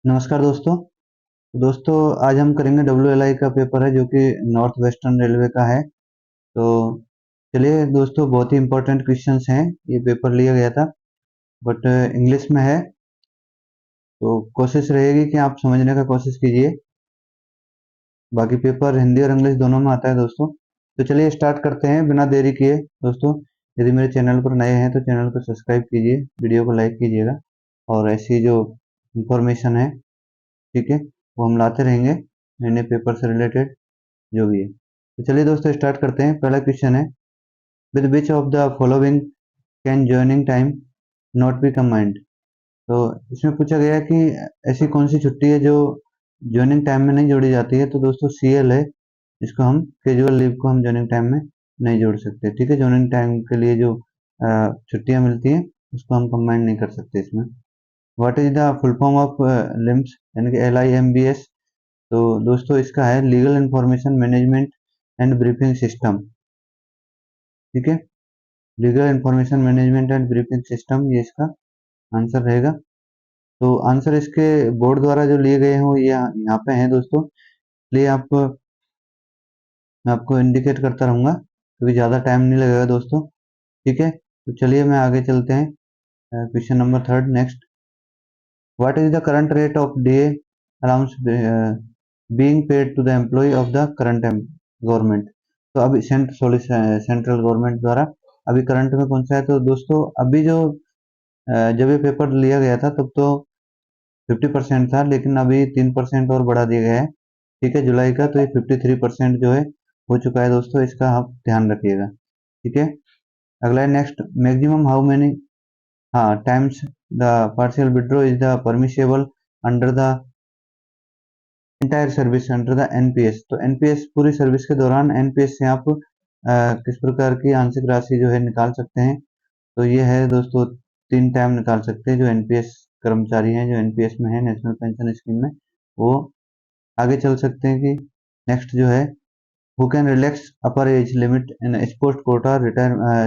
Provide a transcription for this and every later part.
नमस्कार दोस्तों। दोस्तों आज हम करेंगे WLI का पेपर है जो कि नॉर्थ वेस्टर्न रेलवे का है। तो चलिए दोस्तों, बहुत ही इम्पोर्टेंट क्वेश्चंस हैं। ये पेपर लिया गया था बट इंग्लिश में है, तो कोशिश रहेगी कि आप समझने का कोशिश कीजिए। बाकी पेपर हिंदी और इंग्लिश दोनों में आता है दोस्तों। तो चलिए स्टार्ट करते हैं बिना देरी किए। दोस्तों यदि मेरे चैनल पर नए हैं तो चैनल को सब्सक्राइब कीजिए, वीडियो को लाइक कीजिएगा और ऐसी जो इंफॉर्मेशन है, ठीक है, वो हम लाते रहेंगे नए नए पेपर से रिलेटेड जो भी है। तो चलिए दोस्तों स्टार्ट करते हैं। पहला क्वेश्चन है, with which of the following can joining time not be combined. तो इसमें पूछा गया कि ऐसी कौन सी छुट्टी है जो जॉइनिंग टाइम में नहीं जोड़ी जाती है। तो दोस्तों CL है, इसको हम कैजुअल लीव को हम जॉइनिंग टाइम में नहीं जोड़ सकते। ठीक है, जॉइनिंग टाइम के लिए जो छुट्टियां मिलती हैं उसको हम कंबाइन नहीं कर सकते इसमें। What is the full form of limbs, यानी कि LIMBS। तो दोस्तों इसका है legal information management and briefing system. ठीक है, legal information management and briefing system, ये इसका आंसर रहेगा। तो आंसर इसके बोर्ड द्वारा जो लिए गए हैं वो ये यहाँ पे हैं दोस्तों, इसलिए मैं आपको इंडिकेट करता रहूँगा क्योंकि ज़्यादा टाइम नहीं लगेगा दोस्तों। ठीक है, तो चलिए मैं आगे चलते हैं। Question number third next, what is the current rate of DA allowance being paid to the employ of the current government. तो अभी सेंट्रल गवर्नमेंट द्वारा अभी करंट में कौन सा है। तो दोस्तों अभी जो जब ये पेपर लिया गया था तब तो 50% था, लेकिन अभी 3% और बढ़ा दिया गया है। ठीक है, जुलाई का, तो ये 53% जो है हो चुका है दोस्तों, इसका आप ध्यान रखिएगा। ठीक है, अगला है नेक्स्ट, मैक्सिमम हाउ मेनी हाँ times the partial withdraw is the permissible under the entire service under the NPS। तो NPS पूरी सर्विस के दौरान NPS से आप किस प्रकार की आंशिक राशि जो है निकाल सकते हैं। तो ये है दोस्तों, 3 टाइम निकाल सकते हैं जो NPS कर्मचारी हैं, जो NPS में है, नेशनल पेंशन स्कीम में, वो आगे चल सकते हैं। कि नेक्स्ट जो है, who can relax upper age limit in sport Kota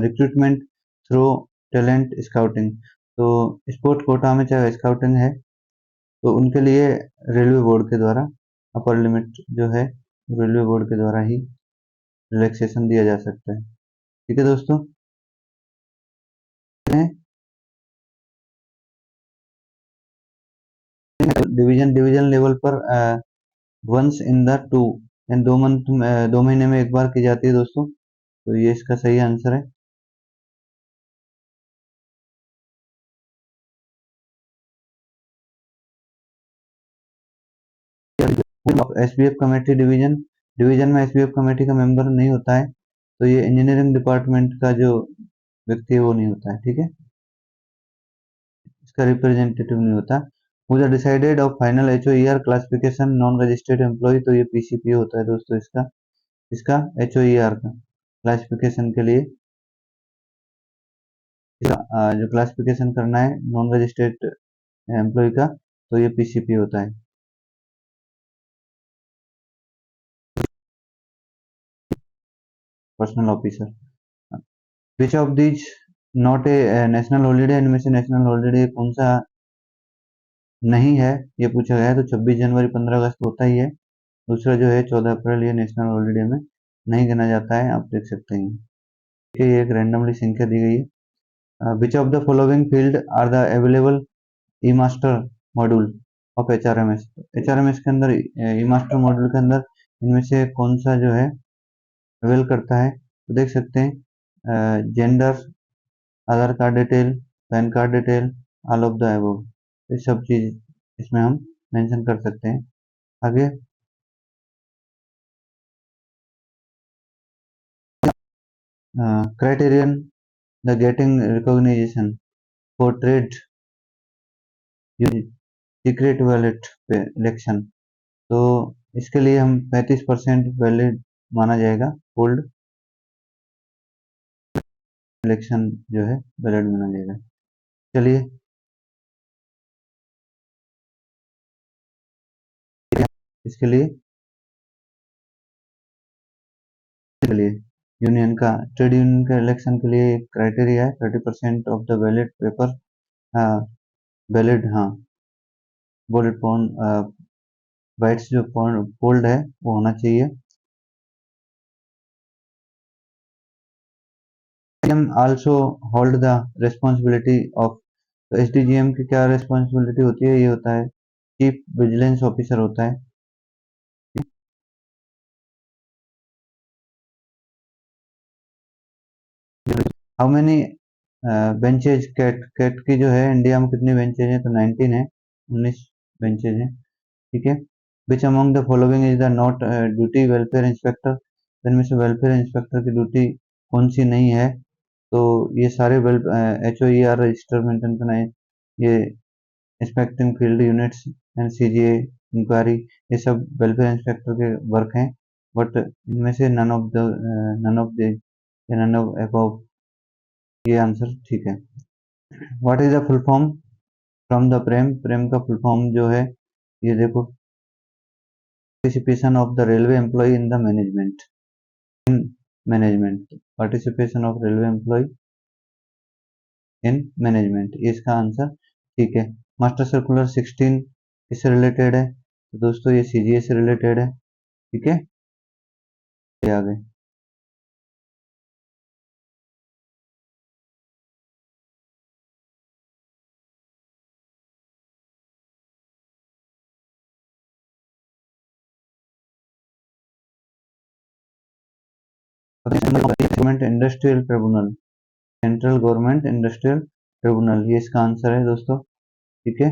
recruitment through talent scouting. तो स्पोर्ट कोटा में चाहे स्काउटिंग है तो उनके लिए रेलवे बोर्ड के द्वारा अपर लिमिट जो है रेलवे बोर्ड के द्वारा ही रिलैक्सेशन दिया जा सकता है। ठीक है दोस्तों, डिवीजन डिवीजन लेवल पर once in the two and 2 month 2 महीने में एक बार की जाती है दोस्तों। तो ये इसका सही आंसर है। SBF कमेटी डिवीजन, डिवीजन में SBF कमेटी का मेंबर नहीं होता है, तो ये इंजीनियरिंग डिपार्टमेंट का जो व्यक्ति है वो नहीं होता है। ठीक है, इसका रिप्रेजेंटेटिव नहीं होता। Who the decided of final HOER classification non registered employ. तो ये PCP होता है दोस्तों, इसका इसका HOER का क्लासिफिकेशन के लिए जो क्लासिफिकेशन करना है नॉन रजिस्टर्ड एम्प्लॉय का, तो ये PCP होता है। Personal officer. Which of these not a national holiday, इनमें से नेशनल हॉलीडे कौन सा नहीं है, ये पूछा गया है। तो 26 जनवरी 15 अगस्त होता ही है। दूसरा जो है 14 अप्रैल, ये नेशनल हॉलीडे में नहीं गिना जाता है, आप देख सकते हैं। ठीक है, ये एक रैंडमली संख्या दी गई है। Which of the following field are the available e master module of HRMS। HRMS के अंदर ई मास्टर मॉड्यूल के अंदर इनमें से कौन सा जो है अवेल करता है। तो देख सकते हैं gender, Aadhaar card detail, pan card detail, all of the above, ये सब चीज इसमें हम मेंशन कर सकते हैं। आगे criterion the getting recognition for trade secret wallet election. तो इसके लिए हम 35% वैलिड माना जाएगा, ओल्ड इलेक्शन जो है वैलिड माना जाएगा। चलिए इसके लिए यूनियन का, ट्रेड यूनियन के इलेक्शन के लिए एक क्राइटेरिया है 30% of the valid paper valid, हाँ बोल्ड पॉइंट बाइट्स जो फोल्ड है वो होना चाहिए। Also hold the responsibility of, तो एसडीजीएम की क्या रिस्पॉन्सिबिलिटी होती है, ये होता है चीफ विजिलेंस ऑफिसर होता है। How many benches CAT, CAT की जो है इंडिया में कितनी बेंचेज है, तो 19 है, 19 बेंचेज है, ठीक है। Which among the following is the not duty welfare inspector, इनमें से वेलफेयर इंस्पेक्टर की ड्यूटी कौन सी नहीं है, तो ये सारे H O E R register maintain करना है, ये inspecting field units and CGA inquiry, ये सब वेलफेयर इंस्पेक्टर के वर्क हैं। बट इनमें से नन ऑफ अबव, ये आंसर ठीक है। What is the full form from the PREM, PREM का फुल फॉर्म जो है ये देखो, participation of the railway employ in the management, management, participation of railway employ in management, ये इसका आंसर ठीक है। मास्टर सर्कुलर 16 इससे रिलेटेड है, तो दोस्तों ये सीजीए से रिलेटेड है, ठीक है। ये आ गए government industrial tribunal, central government industrial tribunal, ये इसका आंसर है दोस्तों, ठीक है।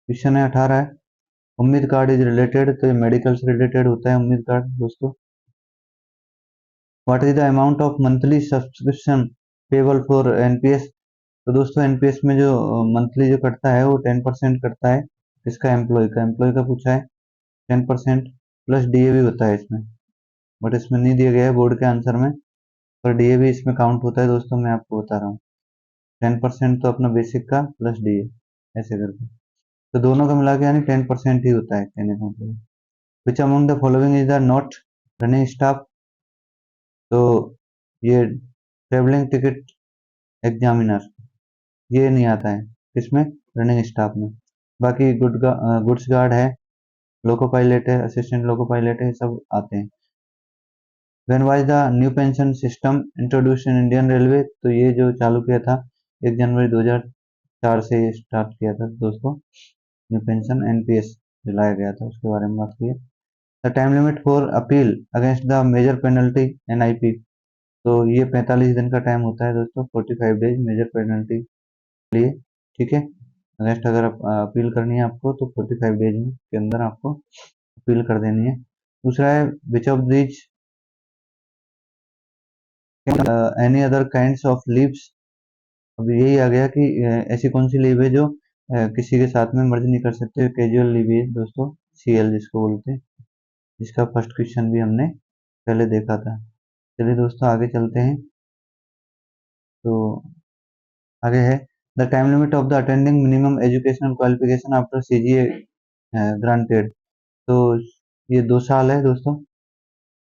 क्वेश्चन है 18 है, उम्मीद कार्ड इज रिलेटेड, तो ये मेडिकल से रिलेटेड होता है उम्मीद कार्ड दोस्तों। What is the amount of monthly subscription payable for NPS, तो दोस्तों एनपीएस में जो मंथली जो कटता है वो 10% कटता है, इसका एम्प्लॉय का पूछा है, 10% प्लस डीए भी होता है इसमें, बट इसमें नहीं दिया गया है बोर्ड के आंसर में, पर डीए भी इसमें काउंट होता है दोस्तों, मैं आपको बता रहा हूँ। 10% तो अपना बेसिक का प्लस डीए, ऐसे करके, तो दोनों का मिला के यानी 10% ही होता है कहने का मतलब। विच among the following is the not running staff, तो ये ट्रेवलिंग टिकट एग्जामिनर, ये नहीं आता है किसमें, रनिंग स्टाफ में। बाकी गुड्स गार्ड है, लोको पायलट है, असिस्टेंट लोको पायलट है, सब आते हैं। When was the new pension system introduce in Indian railway, तो ये जो चालू किया था 1 जनवरी 2004 से ये स्टार्ट किया था दोस्तों, न्यू पेंशन एनपीएस जो लाया गया था उसके बारे में बात की है। The time limit for appeal against the major penalty NIP, तो ये 45 दिन का टाइम होता है दोस्तों, 45 डेज मेजर पेनल्टी के लिए, ठीक है। अगेंस्ट अगर अपील करनी है आपको तो 45 डेज के अंदर आपको अपील कर देनी है। दूसरा है which of these any other kinds of leaves, अब यही आ गया कि ऐसी कौन सी लीव है जो किसी के साथ में मर्ज नहीं कर सकते, कैजुअल लीव है दोस्तों, सीएल जिसको बोलते हैं, जिसका फर्स्ट क्वेश्चन भी हमने पहले देखा था। चलिए दोस्तों आगे चलते हैं, तो आगे है the time limit of the attending minimum educational qualification after CGA granted, तो ये 2 साल है दोस्तों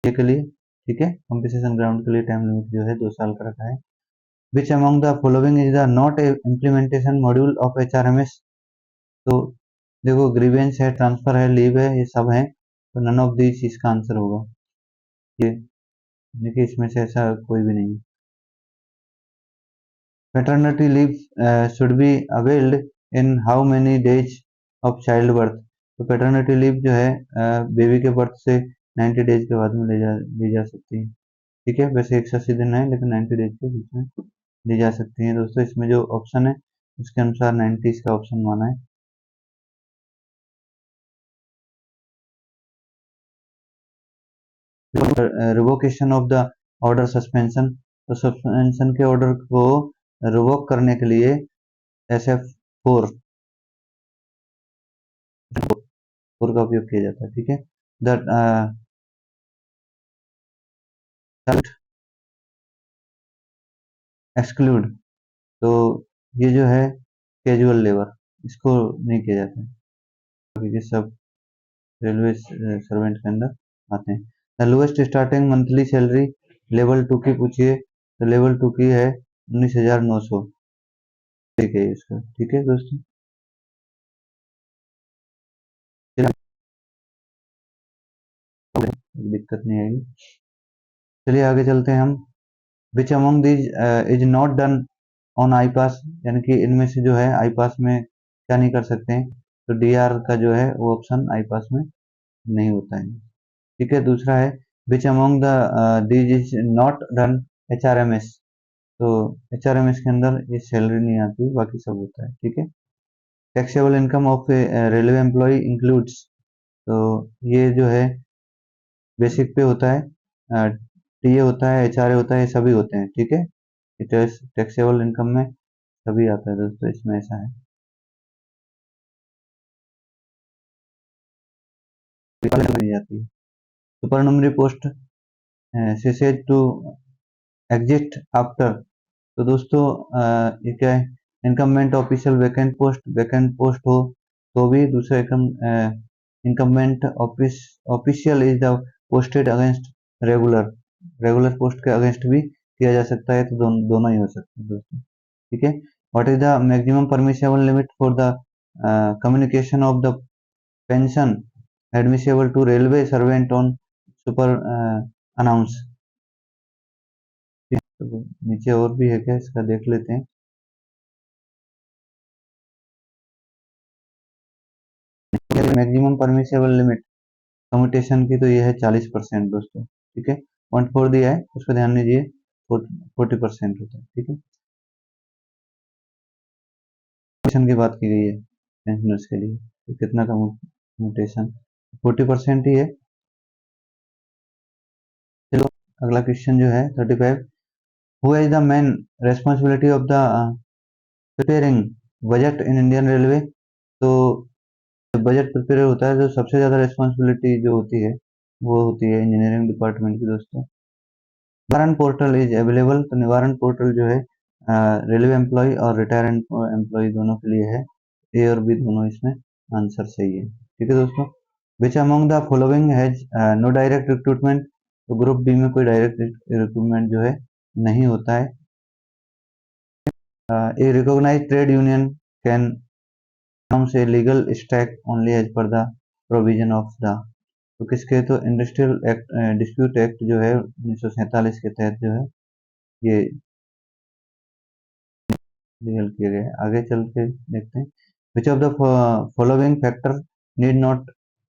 ये के लिए, ठीक है। कंपनसेशन ग्राउंड के लिए टाइम लिमिट जो है 2 साल का रखा है। Which among the following is the not A implementation module of HRMS, तो देखो ग्रीवेंस है, ट्रांसफर है, लीव है, ये सब है, तो नन ऑफ दीज इसका आंसर होगा ये, देखिए इसमें से ऐसा कोई भी नहीं है। Paternity leave should be availed in how many days of child birth, तो पैटर्निटी लीव जो है बेबी के बर्थ से 90 डेज के बाद में ली जा सकती है, ठीक है। वैसे 180 दिन है लेकिन 90 डेज के बीच में ली जा सकती है दोस्तों, इसमें जो ऑप्शन है उसके अनुसार 90 इसका ऑप्शन माना है। Revocation of the order suspension, तो सस्पेंशन के ऑर्डर को रिवोक करने के लिए SF4 फोर का उपयोग किया जाता है, ठीक है। द एक्सक्लूड, तो ये जो है कैजुअल लेबर, इसको नहीं किया जाता है, क्योंकि सब रेलवे सर्वेंट के अंदर आते हैं। The lowest starting monthly salary level 2 की पूछिए, तो लेवल 2 की है 19,900, ठीक है इसका, ठीक है दोस्तों। दिक्कत नहीं आएगी। चलिए आगे चलते हैं हम। Which among these is not done on I pass, यानी कि इनमें से जो है आई पास में क्या नहीं कर सकते हैं, तो डी आर का जो है वो ऑप्शन आई पास में नहीं होता है। ठीक है, दूसरा है which among the these is not done H R M S, तो एच आर एम एस के अंदर ये सैलरी नहीं आती, बाकी सब होता है। ठीक है, taxable income of railway employ includes, तो ये जो है बेसिक पे होता है, टीए होता है, एचआरए होता है, ये सभी होते हैं। ठीक है, टैक्सेबल इनकम में सभी आता है दोस्तों, इसमें ऐसा है। नहीं आती है। Supernumerary post ceases to exit after, तो दोस्तों ये क्या है, इनकम्बेंट ऑफिशियल वैकेंट पोस्ट हो तो भी दूसरा incumbent official is the posted against regular, regular post के अगेंस्ट भी किया जा सकता है, तो दोनों ही हो सकते हैं दोस्तों। ठीक है, what is the maximum permissible limit for the communication of the pension admissible to railway servant on superannuation, तो नीचे और भी है क्या, इसका देख लेते हैं। मैक्सिमम परमिसेबल लिमिट कम्यूटेशन की तो ये है 40% दोस्तों। ठीक है, 0.4 दिया है, उसको ध्यान दीजिए, 40% होता है। ठीक है, कम्यूटेशन की बात की गई है पेंशनर्स के लिए, तो कितना कम्यूटेशन 40% ही है। चलो अगला क्वेश्चन जो है 35, who is the main responsibility of the preparing budget in Indian railway, तो बजट प्रिपेयर होता है तो सबसे ज़्यादा रिस्पॉन्सिबिलिटी जो होती है वो होती है इंजीनियरिंग डिपार्टमेंट की दोस्तों। निवारण पोर्टल इज अवेलेबल, तो निवारण पोर्टल जो है रेलवे एम्प्लॉय और रिटायर एम्प्लॉय दोनों के लिए है, ए और बी दोनों इसमें आंसर सही है। ठीक है दोस्तों, which among the following has no direct recruitment, तो ग्रुप बी में कोई डायरेक्ट रिक्रूटमेंट जो है नहीं होता है। A recognise trade union can announce a legal strike only as per the provision of the, तो किसके, तो इंडस्ट्रियल एक्ट डिस्प्यूट एक्ट जो है 1947 के तहत जो है ये लीगल किया गया है। आगे चल के देखते हैं, विच of the following factor need not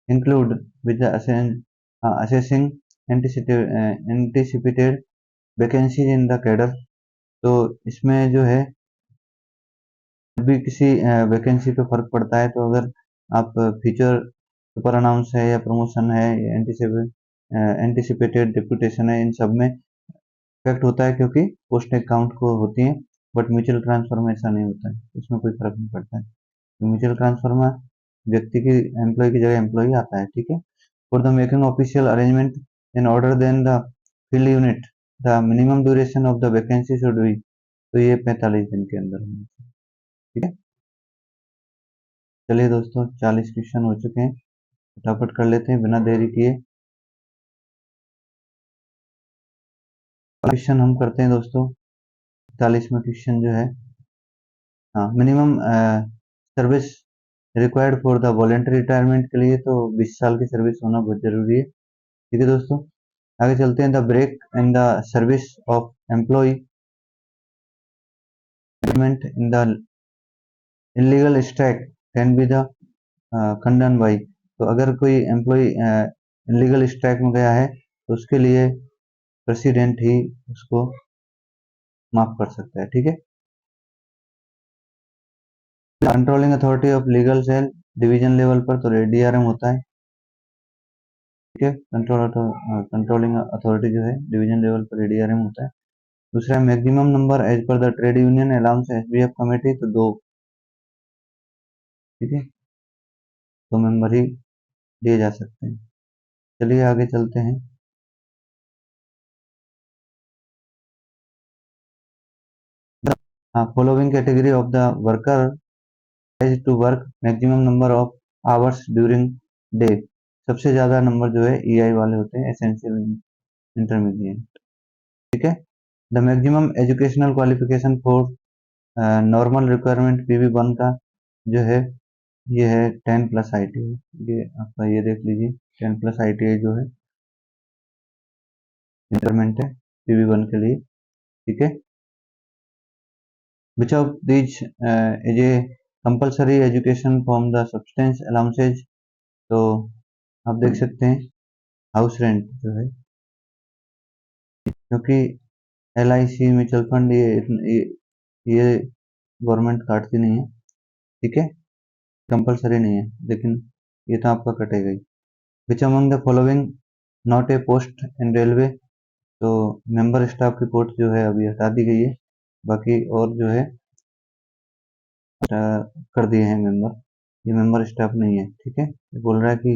include with assessing anticipated vacancies in the cadre, तो इसमें जो है जब भी किसी वैकेंसी पे फर्क पड़ता है, तो अगर आप फ्यूचर सुपर अनाउंस है या प्रमोशन है या एंटिसिपेटेड डिप्यूटेशन है, इन सब में इफेक्ट होता है, क्योंकि पोस्ट अकाउंट को होती है, बट म्यूचुअल ट्रांसफर में ऐसा नहीं होता है, उसमें कोई फर्क नहीं पड़ता है। तो म्यूचुअल ट्रांसफर में व्यक्ति की एम्प्लॉय की जगह एम्प्लॉय आता है। ठीक है, for the making official arrangement in order then the field unit the minimum duration of the vacancy should be, तो ये 45 दिन के अंदर होना चाहिए। ठीक है, चलिए दोस्तों 40 क्वेश्चन हो चुके हैं, फटाफट कर लेते हैं बिना देरी किए। क्वेश्चन हम करते हैं दोस्तों, 40वां क्वेश्चन जो है, हाँ, minimum service required for the voluntary retirement के लिए तो 20 साल की सर्विस होना बहुत जरूरी है। ठीक है दोस्तों, आगे चलते हैं। The break in the service of employ in the illegal strike can be the condone by, तो अगर कोई एम्प्लॉय इलीगल स्ट्राइक में गया है तो उसके लिए प्रेसिडेंट ही उसको माफ कर सकता है। ठीक है, controlling authority of legal cell division level पर तो डीआरएम होता है। ठीक है, कंट्रोलिंग अथॉरिटी जो है डिवीजन लेवल पर डीआरएम होता है। दूसरा maximum number as per the trade union allowance SBF committee, तो दो। ठीक है, दो मेंबर ही दिए जा सकते हैं। चलिए आगे चलते हैं। हाँ, following category of the worker as to work maximum number of hours during day, सबसे ज्यादा नंबर जो है ईआई वाले होते हैं, एसेंशियल इंटरमीडिएट। ठीक है, the maximum educational qualification for normal requirement PV 1 का जो है ये है 10 प्लस आईटीआई, ये आपका ये देख लीजिए 10 प्लस आईटीआई जो है रिक्वायरमेंट है PV1 के लिए, ठीक है। Which of these is a compulsory education from the substance allowances. तो आप देख सकते हैं हाउस रेंट जो है, क्योंकि LIC म्यूचुअल फंड ये गवर्नमेंट काटती नहीं है, ठीक है, कंपलसरी नहीं है, लेकिन ये तो आपका कटेगा ही। Which among the following not a post in railway. तो मेंबर स्टाफ की पोस्ट जो है अभी हटा दी गई है, बाकी और जो है कर दिए हैं मेंबर, ये मेंबर स्टाफ नहीं है, ठीक है। ये बोल रहा है कि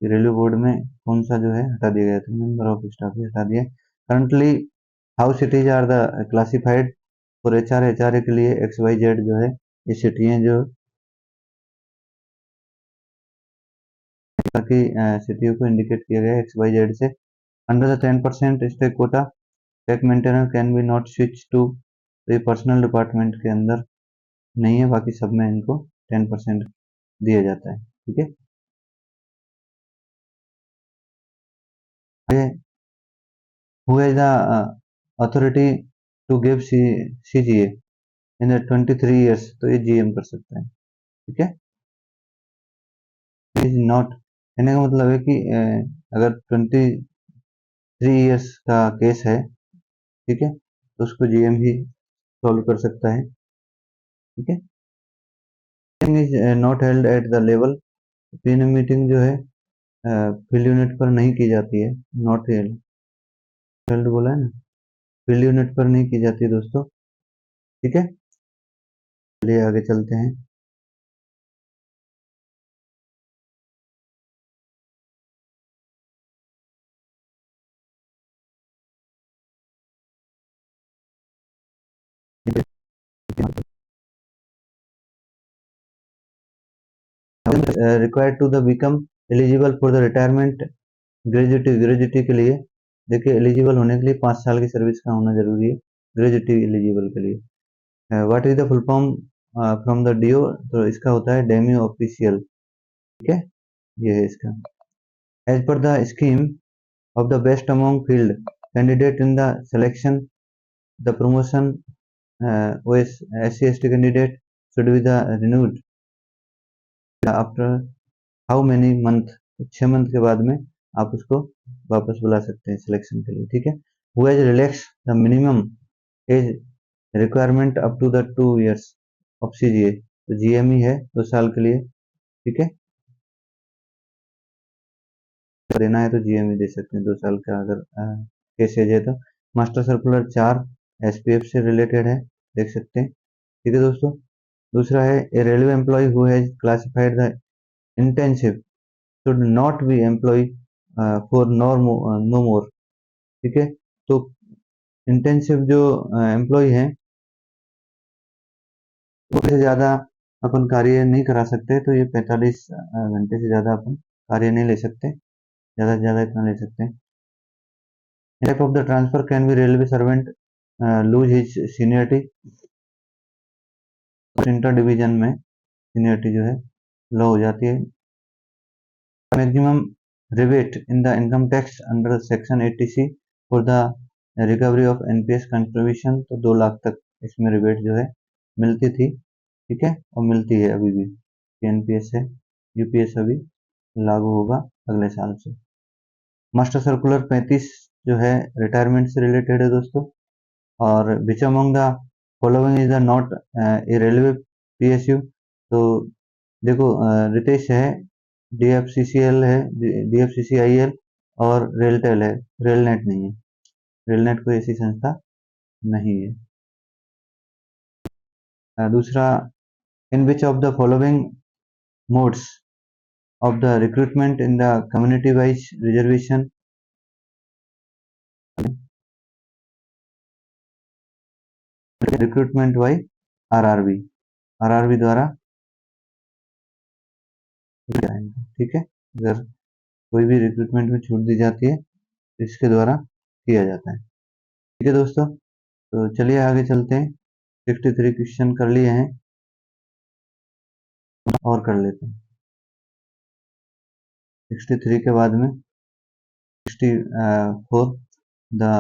रेलवे बोर्ड में कौन सा जो है हटा दिया गया, तो मेंबर ऑफ स्टाफ ही हटा दिया। Currently how cities are the classified for HRA के लिए XYZ जो है ये सिटी हैं जो ताकि सिटियों को इंडिकेट किया गया XYZ से। Under the 10% stake quota tech maintainer can be not switch to, तो ये पर्सनल डिपार्टमेंट के अंदर नहीं है, बाकी सब में इनको 10% दिया जाता है, ठीक है। Who has the authority to give CGA in 23 years, तो ये GM कर सकता है, ठीक है। इज नॉट कहने का मतलब है कि अगर 23 ईयर्स का केस है, ठीक है, तो उसको GM ही सॉल्व कर सकता है, ठीक है। Is not held at the level, PNM meeting जो है फील्ड यूनिट पर नहीं की जाती है, नॉट हेल्ड बोला है ना, फील्ड यूनिट पर नहीं की जाती है दोस्तों, ठीक है। चलिए आगे चलते हैं। Required to the become eligible for the retirement, gratuity के लिए देखिए एलिजिबल होने के लिए 5 साल की सर्विस का होना जरूरी है ग्रेजुटी एलिजिबल के लिए। What is the full form from the DO, तो इसका होता है डेमी ऑफिशियल, ठीक है, ये है इसका। As per the scheme of the best among field candidate in the selection, the promotion with SC/ST candidate should be the renewed after how many month, 6 month के बाद में आप उसको वापस बुला सकते हैं सिलेक्शन के लिए, ठीक है। who has relaxed the minimum age requirement up to the 2 years of CGA, तो GME है 2 साल के लिए, ठीक है। देना है तो GME दे सकते हैं 2 साल का, अगर केस एज है तो। मास्टर सर्कुलर 4 SPF से रिलेटेड है, देख सकते हैं, ठीक है दोस्तों। दूसरा है a railway employ who has classified the intensive should not be employ for no more, ठीक है। तो इंटेंसिव जो एम्प्लॉय हैं वो से ज़्यादा अपन कार्य नहीं करा सकते, तो ये 45 घंटे से ज़्यादा अपन कार्य नहीं ले सकते, ज़्यादा से ज़्यादा इतना ले सकते हैं। Type of the transfer can be railway servant lose his seniority, inter division में सीनियरिटी जो है लो हो जाती है। Maximum rebate in the income tax under section 80C for the recovery of NPS contribution, तो 2 लाख तक इसमें रिबेट जो है मिलती थी, ठीक है, और मिलती है अभी भी। NPS है, UPS अभी लागू होगा अगले साल से। मास्टर सर्कुलर 35 जो है रिटायरमेंट से रिलेटेड है दोस्तों। और विच among the following is the not A railway PSU, तो देखो रितेश है, DFCCL है, DFCCIL और रेलटेल है, रेलनेट नहीं है, रेलनेट कोई ऐसी संस्था नहीं है। दूसरा, in which of the following modes of the recruitment in the community wise reservation, recruitment by RRB द्वारा, ठीक है। अगर कोई भी रिक्रूटमेंट में छूट दी जाती है तो इसके द्वारा किया जाता है, ठीक है दोस्तों। तो चलिए आगे चलते हैं, 63 क्वेश्चन कर लिए हैं और कर लेते हैं। 63 के बाद में 64, the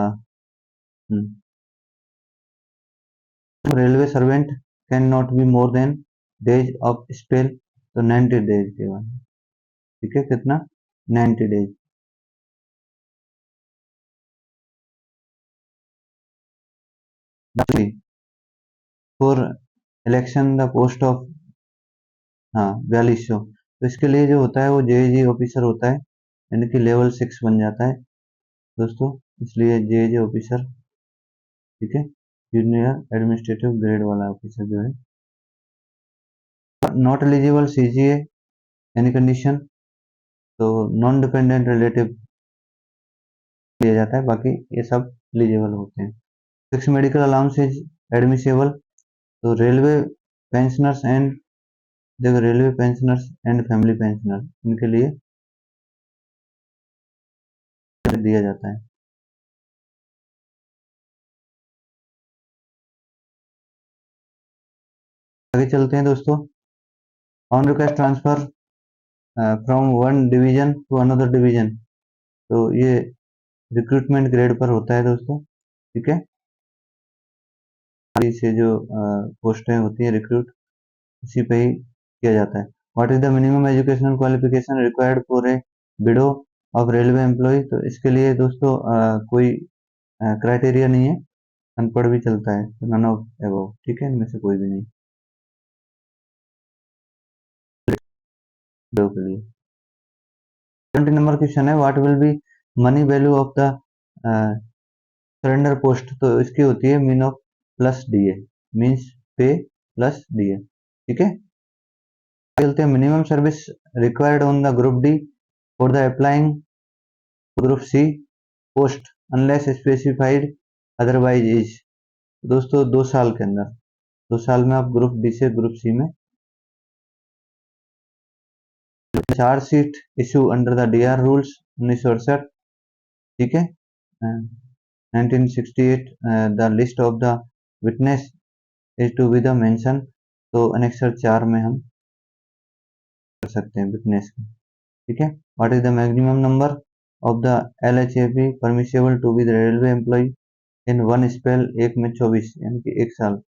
railway servant cannot be more than days of spell, तो 90 डेज के बाद, ठीक है, कितना 90 days. For election the post of, हाँ 4200, तो इसके लिए जो होता है वो जेएजी ऑफिसर होता है, यानी कि लेवल 6 बन जाता है दोस्तों, इसलिए जेएजी ऑफिसर, ठीक है, जूनियर एडमिनिस्ट्रेटिव ग्रेड वाला ऑफिसर जो है। Not eligible CGA any condition, तो नॉन डिपेंडेंट रिलेटिव लिया जाता है, बाकी ये सब एलिजिबल होते हैं। Fix medical allowance is admissible, तो रेलवे पेंशनर्स एंड, देखो railway pensioners and family pensioner, इनके लिए दिया जाता है। आगे चलते हैं दोस्तों। On request transfer from one division to another division, तो ये रिक्रूटमेंट ग्रेड पर होता है दोस्तों, ठीक है, से जो पोस्टें होती है रिक्रूट, उसी पे ही किया जाता है। What is the minimum educational qualification required for a widow of railway employ, तो इसके लिए दोस्तों कोई क्राइटेरिया नहीं है, अनपढ़ भी चलता है, तो नन ऑफ एबव, ठीक है, इनमें से कोई भी नहीं विडो के लिए। 20 नंबर क्वेश्चन है, what will be money value of the surrender post, तो इसकी होती है mean of plus DA, means pay plus DA, ठीक है। चलते हैं, minimum service required on the group D for the applying group C post unless specified otherwise is, दोस्तों 2 साल के अंदर, 2 साल में आप ग्रुप डी से ग्रुप सी में, charge sheet issue under the D R rules 1968, ठीक है, 1968, the list of the witness is to be the mention, तो अनेक्सर 4 में हम कर सकते हैं विटनेस की, ठीक है। What is the maximum number of the LHAP permissible to be the railway employ in one spell, एक में 24, यानी कि 1 साल,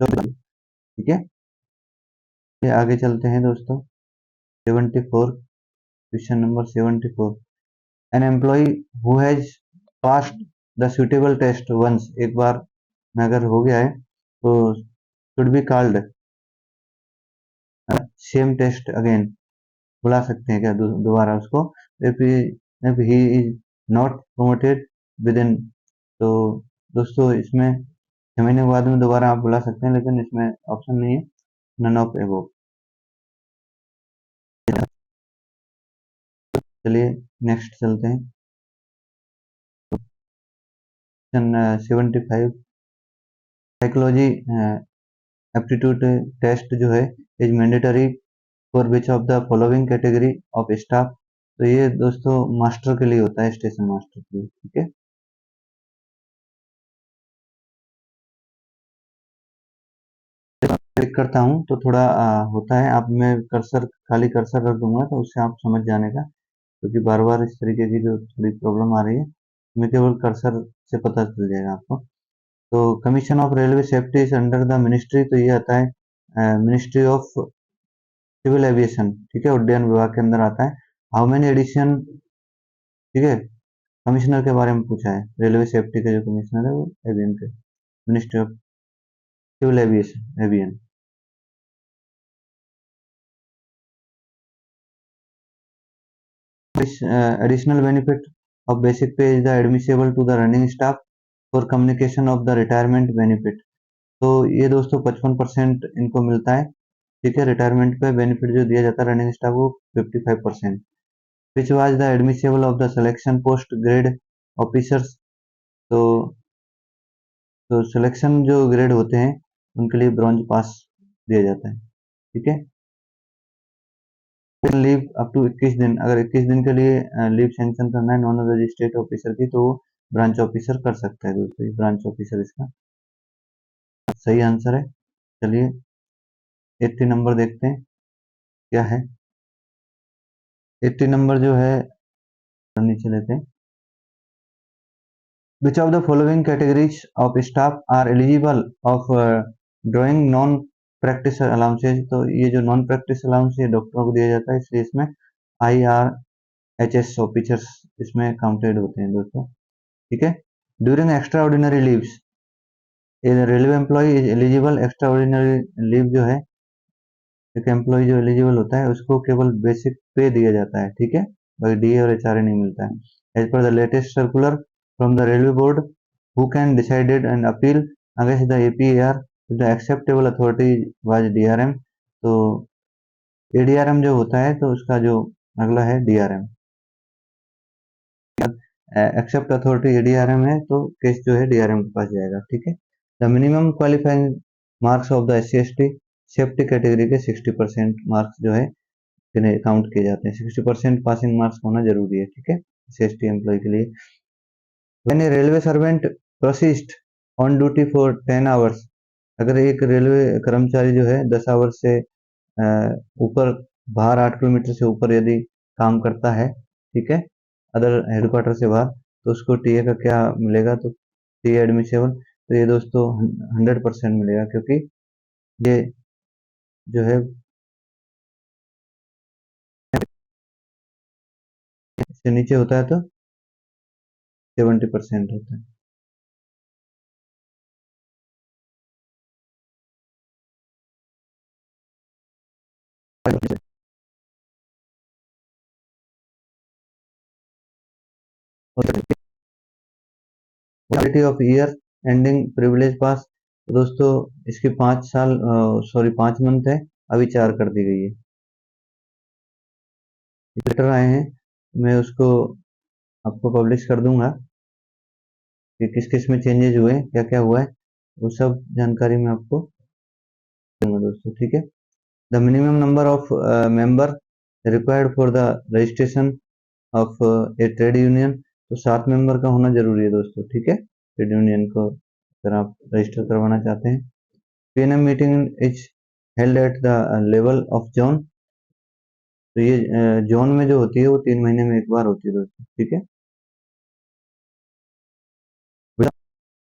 ठीक है। ये आगे चलते हैं दोस्तों, 74, question number 74, an employ who has passed the suitable test once, एक बार में अगर हो गया है तो should be called same test again, बुला सकते हैं क्या दोबारा उसको, if he is not promoted within, तो दोस्तों इसमें 6 महीने के बाद में दोबारा आप बुला सकते हैं, लेकिन इसमें ऑप्शन नहीं है, नन ऑफ एबोव। चलिए नेक्स्ट चलते हैं, 75, साइकोलॉजी एप्टीट्यूड टेस्ट जो है is mandatory for which of the following category of staff, तो ये दोस्तों मास्टर के लिए होता है, स्टेशन मास्टर के लिए, ठीक है। क्लिक करता हूँ तो थोड़ा होता है, आप मैं कर्सर, खाली कर्सर रख दूंगा तो उससे आप समझ जाने का, क्योंकि बार बार इस तरीके की जो थोड़ी प्रॉब्लम आ रही है, मैं केवल कर्सर से पता चल जाएगा आपको। तो commission of railway safety is under the ministry, तो ये आता है मिनिस्ट्री ऑफ सिविल एविएशन, ठीक है, उड्डयन विभाग के अंदर आता है। हाउ मेनी एडिशन, ठीक है, कमिश्नर के बारे में पूछा है, रेलवे सेफ्टी के जो कमिश्नर है वो एवियन के, मिनिस्ट्री ऑफ सिविल एविएशन एवियन। Additional benefit of basic pay is the admissible to the running staff for communication of the retirement benefit, तो ये दोस्तों 55% इनको मिलता है, ठीक है, रिटायरमेंट पे बेनिफिट जो दिया जाता है रनिंग स्टाफ को 55%। Which was the admissible of the selection post grade officers, तो सिलेक्शन जो ग्रेड होते हैं उनके लिए ब्रॉन्ज पास दिया जाता है, ठीक है। लीव अप टू 21 दिन, अगर 21 दिन के लिए लीव सेंक्शन करना है नॉन रजिस्ट्रेट ऑफिसर की, तो वो ब्रांच ऑफिसर कर सकता है दोस्तों, ब्रांच ऑफिसर इसका सही आंसर है। चलिए 80 नंबर देखते हैं क्या है। 80 नंबर जो है नीचे लेते हैं, Which of the following categories of staff are eligible of drawing non practice allowances? तो ये जो नॉन प्रैक्टिस अलाउंस ये डॉक्टरों को दिया जाता है, इसलिए इसमें IRHS ऑफिसर्स इसमें काउंटेड होते हैं दोस्तों, ठीक है। During extra ordinary leaves railway employ is eligible. Extra ordinary leave जो है एक एम्प्लॉय जो एलिजिबल होता है उसको केवल बेसिक पे दिया जाता है, ठीक है, बाकी डीए और एचआरए नहीं मिलता है। As per the latest circular from the railway board who can decided and appeal against the APAR the acceptable authority was DRM. तो एडीआरएम जो होता है तो उसका जो अगला है डीआरएम। एक्सेप्ट अथॉरिटी एडीआरएम है तो केस जो है डीआरएम के पास जाएगा, ठीक है। The minimum qualifying marks of the SC/ST safety category के 60% मार्क्स जो है काउंट किए जाते हैं। 60% पासिंग मार्क्स होना जरूरी है, ठीक है, SC/ST एम्प्लॉय के लिए। When a railway servant persists on duty for 10 hours, अगर एक रेलवे कर्मचारी जो है 10 आवर्स से ऊपर बाहर 8 किलोमीटर से ऊपर यदि काम करता है, ठीक है, अदर हेडक्वार्टर से बाहर, तो उसको टीए का क्या मिलेगा? तो टीए एडमिसेबल। तो ये दोस्तों 100% मिलेगा, क्योंकि ये जो है इससे नीचे होता है तो 70% होता है। Quality of year ending privilege पास, तो दोस्तों इसकी 5 साल सॉरी 5 मंथ है, अभी 4 कर दी गई है। लेटर आए हैं, मैं उसको आपको पब्लिश कर दूंगा कि किस किस में चेंजेस हुए, क्या क्या हुआ है, वो सब जानकारी मैं आपको दूंगा दोस्तों, ठीक है। The minimum number of member required for the registration of A trade union, तो 7 मेंबर का होना जरूरी है दोस्तों, ठीक है, ट्रेड यूनियन को अगर आप रजिस्टर करवाना चाहते हैं। PNM meeting is held at the level of zone, तो ये जोन में जो होती है वो 3 महीने में एक बार होती है दोस्तों, ठीक है।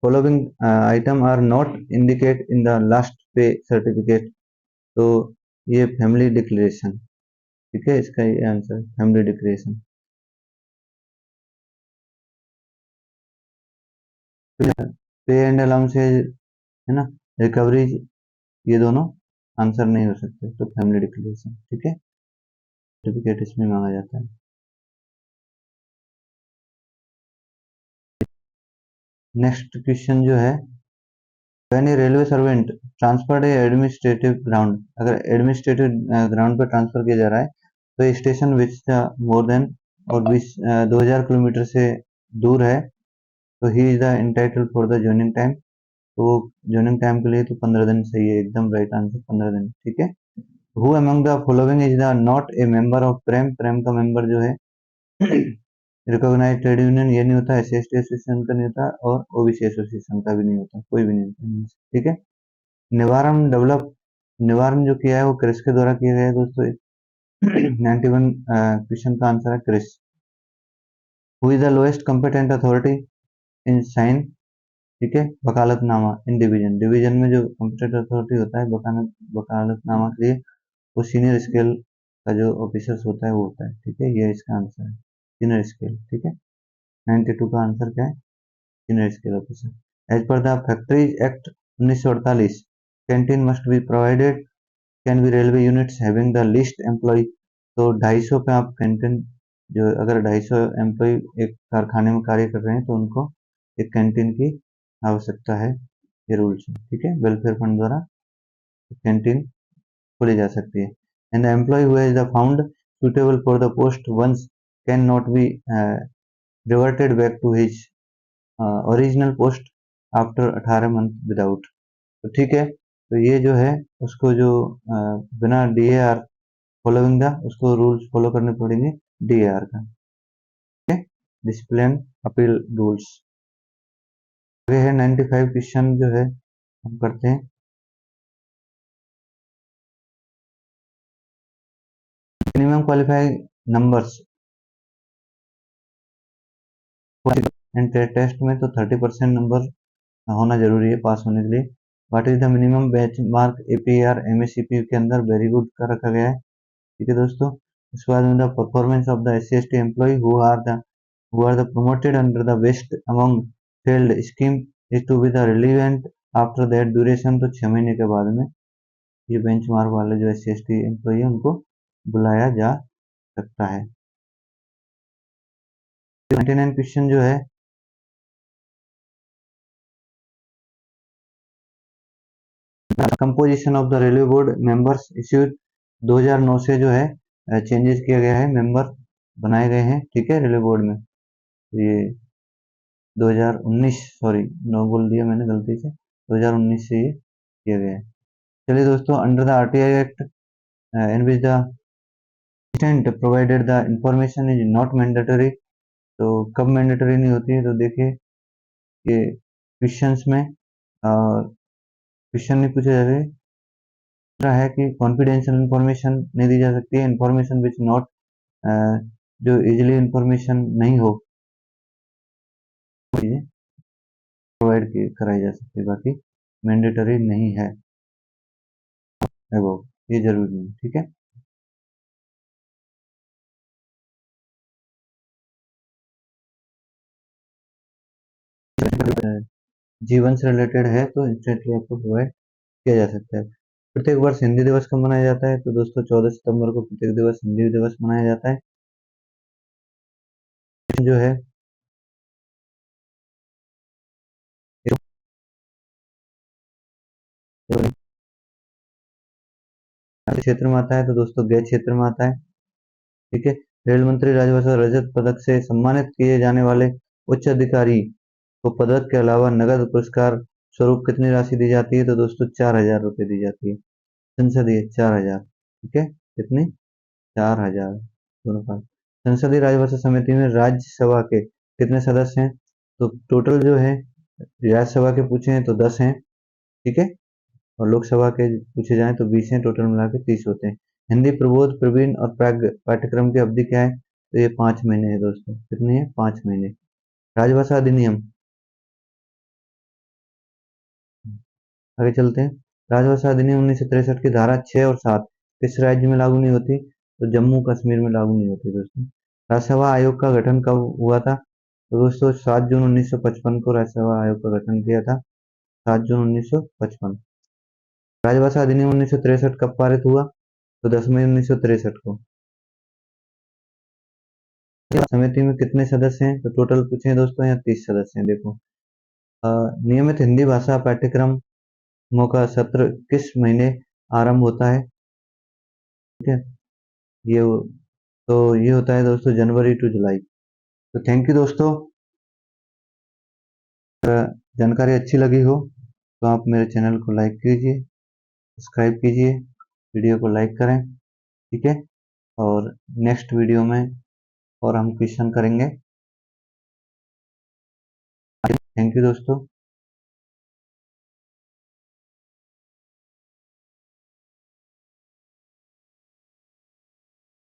Following item are not indicate in the last pay certificate, तो ये फैमिली डिक्लेरेशन, ठीक है, इसका ये answer family declaration. Pay and allowances है ना, रिकवरी, ये दोनों आंसर नहीं हो सकते, तो फैमिली डिक्लेरेशन, ठीक है, सर्टिफिकेट इसमें मांगा जाता है। नेक्स्ट क्वेश्चन जो है, when a railway servant transferred administrative ground, अगर एडमिनिस्ट्रेटिव ग्राउंड पर ट्रांसफर किया जा रहा है तो स्टेशन विच मोर देन और 2000 किलोमीटर से दूर है, तो he is the entitle for the joining time, तो ज्वाइनिंग टाइम के लिए तो 15 दिन सही है, एकदम राइट आंसर 15 दिन, ठीक है। Who among the following is the not a member of PREM, PREM का मेंबर जो है रिकॉग्नाइज ट्रेड यूनियन ये नहीं होता, SC/ST एसोसिएशन का नहीं होता, और ओबीसी एसोसिएशन का भी नहीं होता, कोई भी नहीं होता, ठीक है। निवारण डेवलप, निवारण जो किया है वो क्रिस के द्वारा किया गया है दोस्तों। 91 क्वेश्चन का आंसर है CRIS. Who is the lowest competent authority in sign, ठीक है, वकालतनामा इन डिवीजन, डिवीजन में जो कंपिटेंट अथॉरिटी होता है वकालतनामा के लिए वो सीनियर स्केल का जो ऑफिसर्स होता है वो होता है, ठीक है, ये इसका आंसर है सीनियर स्केल, ठीक है। 92 का आंसर क्या है? Senior scale officer. As per the factories act 1948 canteen must be provided can be railway units having the list employ, तो 250 पे आप कैंटीन, जो अगर 250 एम्प्लॉय एक कारखाने में कार्य कर रहे हैं तो उनको एक कैंटीन की आवश्यकता है, ये रूल्स है, ठीक है, वेलफेयर फंड द्वारा कैंटीन खोली जा सकती है। And the employ who is the found suitable for the post once can not be reverted back to his original post after 18 month without, तो ठीक है, तो ये जो है उसको जो बिना DAR फॉलोइंग द, उसको रूल्स फॉलो करने पड़ेंगे DAR का, ठीक है, डिसिप्लिन अपील रूल्स। ये है 95 क्वेश्चन जो है हम करते हैं। Minimum qualifying numbers and test में तो 30% नंबर होना जरूरी है पास होने के लिए। What is the minimum bench mark APR MSCP के अंदर वेरी गुड का रखा गया है। ठीक है दोस्तों, उसके बाद में the performance of the SC/ST employ who are the promoted under the best among failed scheme is to be the relevant after that duration। तो 6 महीने के बाद में ये बेंचमार्क वाले जो SC/ST एम्प्लॉय है उनको बुलाया जा सकता है। 99 क्वेश्चन जो है composition of the railway board members issued 2009 से जो है चेंजेस किया गया है, मेंबर बनाए गए हैं। ठीक है, रेलवे बोर्ड में ये 2019, सॉरी 9 बोल दिया मैंने गलती से, 2019 से ये किया गया है। चलिए दोस्तों, under the RTI act in which the extent provided the information is not mandatory। तो कब मैंडेटरी नहीं होती है, तो देखिए ये क्वेश्चंस में क्वेश्चन नहीं पूछे जाते। दूसरा है कि कॉन्फिडेंशियल इंफॉर्मेशन नहीं दी जा सकती है, इंफॉर्मेशन विच नॉट जो इजिली इंफॉर्मेशन नहीं हो प्रोवाइड कराई जा सकती है, बाकी मैंडेटरी नहीं है वो, ये जरूरी नहीं। ठीक है, जीवन से रिलेटेड है तो इंस्टेंटली आपको प्रोवाइड किया जा सकता है। प्रत्येक वर्ष हिंदी दिवस कब मनाया जाता है, तो दोस्तों 14 सितंबर को प्रत्येक दिवस हिंदी दिवस मनाया जाता है। जो है क्षेत्र में आता है, तो दोस्तों गृह क्षेत्र में आता है। ठीक है, रेल मंत्री राजभाषा रजत पदक से सम्मानित किए जाने वाले उच्च अधिकारी को पदक के अलावा नगद पुरस्कार स्वरूप कितनी राशि दी जाती है, तो दोस्तों 4,000 रुपये दी जाती है। संसदीय 4,000। ठीक है, कितनी, 4,000 दोनों का। संसदीय राजभाषा समिति में राज्यसभा के कितने सदस्य हैं, तो टोटल जो है राज्यसभा के पूछे हैं तो 10 हैं। ठीक है, और लोकसभा के पूछे जाएं तो 20 हैं, टोटल मिला के 30 होते हैं। हिंदी प्रबोध प्रवीण और प्राग पाठ्यक्रम की अवधि क्या है, तो ये 5 महीने है दोस्तों। कितनी है, 5 महीने। राजभाषा अधिनियम, आगे चलते हैं। राजभाषा अधिनियम 1963 की धारा 6 और 7 किस राज्य में लागू नहीं होती, तो जम्मू कश्मीर में लागू नहीं होती दोस्तों। राज्यसभा आयोग का गठन कब हुआ था, तो दोस्तों 7 जून 1955 को राज्यसभा आयोग का गठन किया था, 7 जून 1955। राजभाषा अधिनियम 1963 कब पारित हुआ, तो 10 मई 1963 को। समिति में कितने सदस्य हैं, तो टोटल पूछे हैं दोस्तों, यहाँ 30 सदस्य हैं। देखो नियमित हिंदी भाषा पाठ्यक्रमों का सत्र किस महीने आरंभ होता है। ठीक है, ये तो ये होता है दोस्तों जनवरी टू जुलाई। तो थैंक यू दोस्तों, अगर जानकारी अच्छी लगी हो तो आप मेरे चैनल को लाइक कीजिए, सब्सक्राइब कीजिए, वीडियो को लाइक करें। ठीक है, और नेक्स्ट वीडियो में और हम क्वेश्चन करेंगे। थैंक यू दोस्तों।